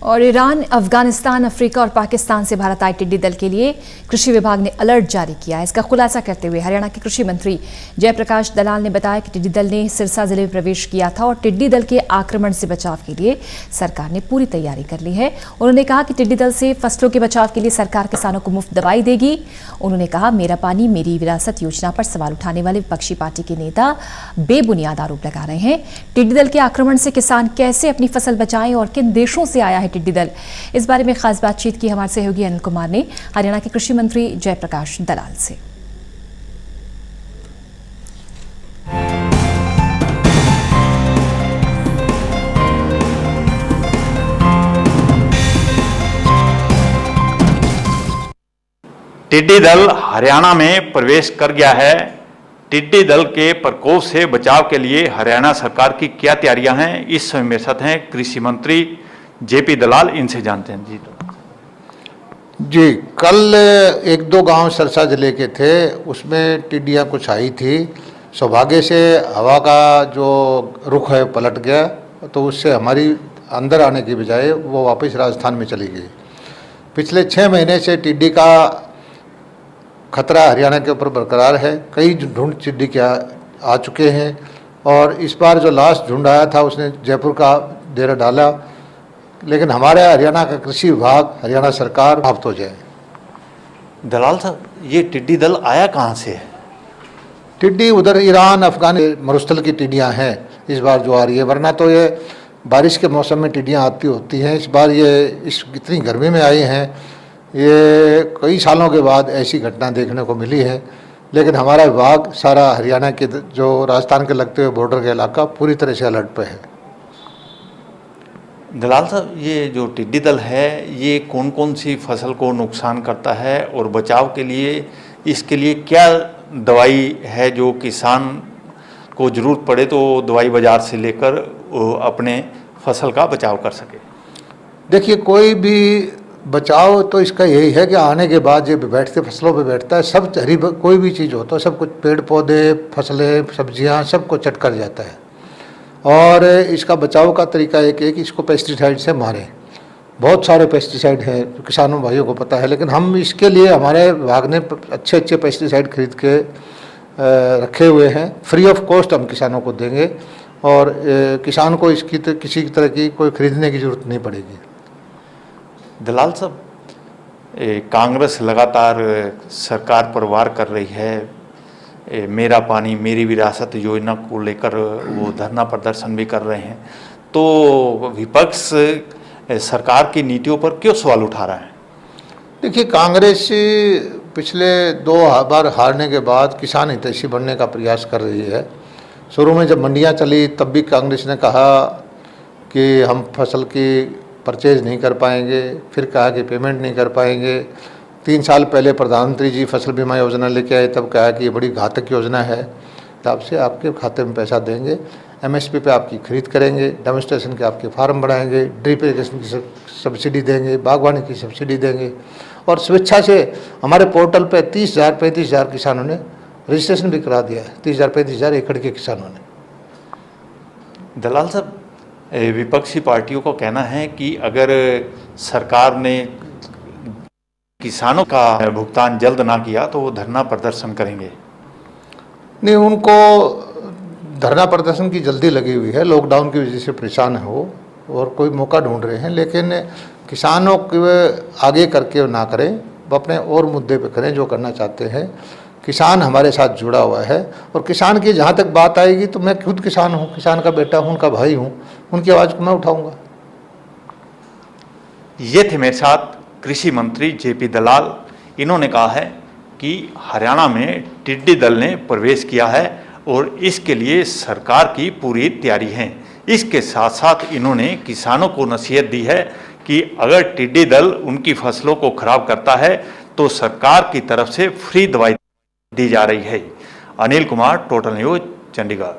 और Iran, Afghanistan, Africa और पाकिस्तान से भारत आए टिड्डी दल के लिए कृषि विभाग ने अलर्ट जारी किया है। इसका खुलासा करते हुए हरियाणा के कृषि मंत्री जयप्रकाश दलाल ने बताया कि टिड्डी दल ने सिरसा जिले में प्रवेश किया था और टिड्डी दल के आक्रमण से बचाव के लिए सरकार ने पूरी तैयारी कर ली है। उन्होंने कहा कि टिड्डी दल से फसलों के बचाव के लिए सरकार किसानों को मुफ्त दवाई देगी। उन्होंने कहा, मेरा पानी मेरी विरासत योजना पर सवाल उठाने वाले विपक्षी पार्टी के नेता बेबुनियाद आरोप लगा रहे हैं। टिड्डी दल के आक्रमण से किसान कैसे अपनी फसल बचाएं और किन देशों से आया है टिड्डी दल, इस बारे में खास बातचीत की हमारे सहयोगी अनिल कुमार ने हरियाणा के कृषि मंत्री जयप्रकाश दलाल से। टिड्डी दल हरियाणा में प्रवेश कर गया है। टिड्डी दल के प्रकोप से बचाव के लिए हरियाणा सरकार की क्या तैयारियां हैं, इस समय मेरे साथ हैं कृषि मंत्री जेपी दलाल, इनसे जानते हैं। जी, कल एक दो गांव सिरसा जिले के थे, उसमें टिड्डियां कुछ आई थी। सौभाग्य से हवा का जो रुख है पलट गया, तो उससे हमारी अंदर आने की बजाय वो वापस राजस्थान में चली गई। पिछले 6 महीने से टिड्डी का खतरा हरियाणा के ऊपर बरकरार है। कई झुंड टिड्डी के आ चुके हैं और इस बार जो लास्ट झुंड आया था उसने जयपुर का डेरा डाला, लेकिन हमारे हरियाणा का कृषि विभाग, हरियाणा सरकार समाप्त हो जाए। दलाल साहब, ये टिड्डी दल आया कहाँ से है? टिड्डी उधर ईरान, अफगानिस्तान, मरुस्थल की टिड्डियाँ हैं इस बार जो आ रही है, वरना तो ये बारिश के मौसम में टिड्डियाँ आती होती हैं। इस बार ये इतनी गर्मी में आई हैं, ये कई सालों के बाद ऐसी घटना देखने को मिली है। लेकिन हमारा विभाग सारा हरियाणा के जो राजस्थान के लगते हुए बॉर्डर का इलाका पूरी तरह से अलर्ट पे है। दलाल साहब, ये जो टिड्डी दल है ये कौन कौन सी फसल को नुकसान करता है और बचाव के लिए इसके लिए क्या दवाई है जो किसान को ज़रूरत पड़े तो दवाई बाज़ार से लेकर अपने फसल का बचाव कर सके? देखिए, कोई भी बचाव तो इसका यही है कि आने के बाद ये बैठते फसलों पे बैठता है, सब हरी कोई भी चीज़ हो तो सब कुछ पेड़ पौधे, फसलें, सब्जियां सबको चट कर जाता है। और इसका बचाव का तरीका एक है कि इसको पेस्टिसाइड से मारें। बहुत सारे पेस्टिसाइड हैं जो किसानों भाइयों को पता है, लेकिन हम इसके लिए हमारे विभाग ने अच्छे पेस्टिसाइड खरीद के रखे हुए हैं। फ्री ऑफ कॉस्ट हम किसानों को देंगे और किसान को इसकी किसी तरह की कोई खरीदने की ज़रूरत नहीं पड़ेगी। दलाल साहब, कांग्रेस लगातार सरकार पर वार कर रही है। मेरा पानी मेरी विरासत योजना को लेकर वो धरना प्रदर्शन भी कर रहे हैं, तो विपक्ष सरकार की नीतियों पर क्यों सवाल उठा रहा है? देखिए, कांग्रेस पिछले 2 बार हारने के बाद किसान हितैषी बनने का प्रयास कर रही है। शुरू में जब मंडियां चली तब भी कांग्रेस ने कहा कि हम फसल की परचेज नहीं कर पाएंगे, फिर कहा कि पेमेंट नहीं कर पाएंगे। 3 साल पहले प्रधानमंत्री जी फसल बीमा योजना लेके आए, तब कहा कि ये बड़ी घातक योजना है, तब से आपके खाते में पैसा देंगे, MSP पे आपकी खरीद करेंगे, डेमोन्स्ट्रेशन के आपके फार्म बढ़ाएंगे, ड्रिप इरिगेशन की सब्सिडी देंगे, बागवानी की सब्सिडी देंगे। और स्वेच्छा से हमारे पोर्टल पे 30,000-35,000 किसानों ने रजिस्ट्रेशन भी करा दिया है, 30,000-35,000 एकड़ के किसानों ने। दलाल साहब, विपक्षी पार्टियों को कहना है कि अगर सरकार ने किसानों का भुगतान जल्द ना किया तो वो धरना प्रदर्शन करेंगे। नहीं, उनको धरना प्रदर्शन की जल्दी लगी हुई है, लॉकडाउन की वजह से परेशान है वो और कोई मौका ढूंढ रहे हैं। लेकिन किसानों के आगे करके ना करें, वो अपने और मुद्दे पे करें जो करना चाहते हैं। किसान हमारे साथ जुड़ा हुआ है और किसान की जहाँ तक बात आएगी तो मैं खुद किसान हूँ, किसान का बेटा हूँ, उनका भाई हूँ, उनकी आवाज़ को मैं उठाऊँगा। ये थे मेरे साथ कृषि मंत्री जेपी दलाल। इन्होंने कहा है कि हरियाणा में टिड्डी दल ने प्रवेश किया है और इसके लिए सरकार की पूरी तैयारी है। इसके साथ साथ इन्होंने किसानों को नसीहत दी है कि अगर टिड्डी दल उनकी फसलों को खराब करता है तो सरकार की तरफ से फ्री दवाई दी जा रही है। Anil Kumar, total news, Chandigarh.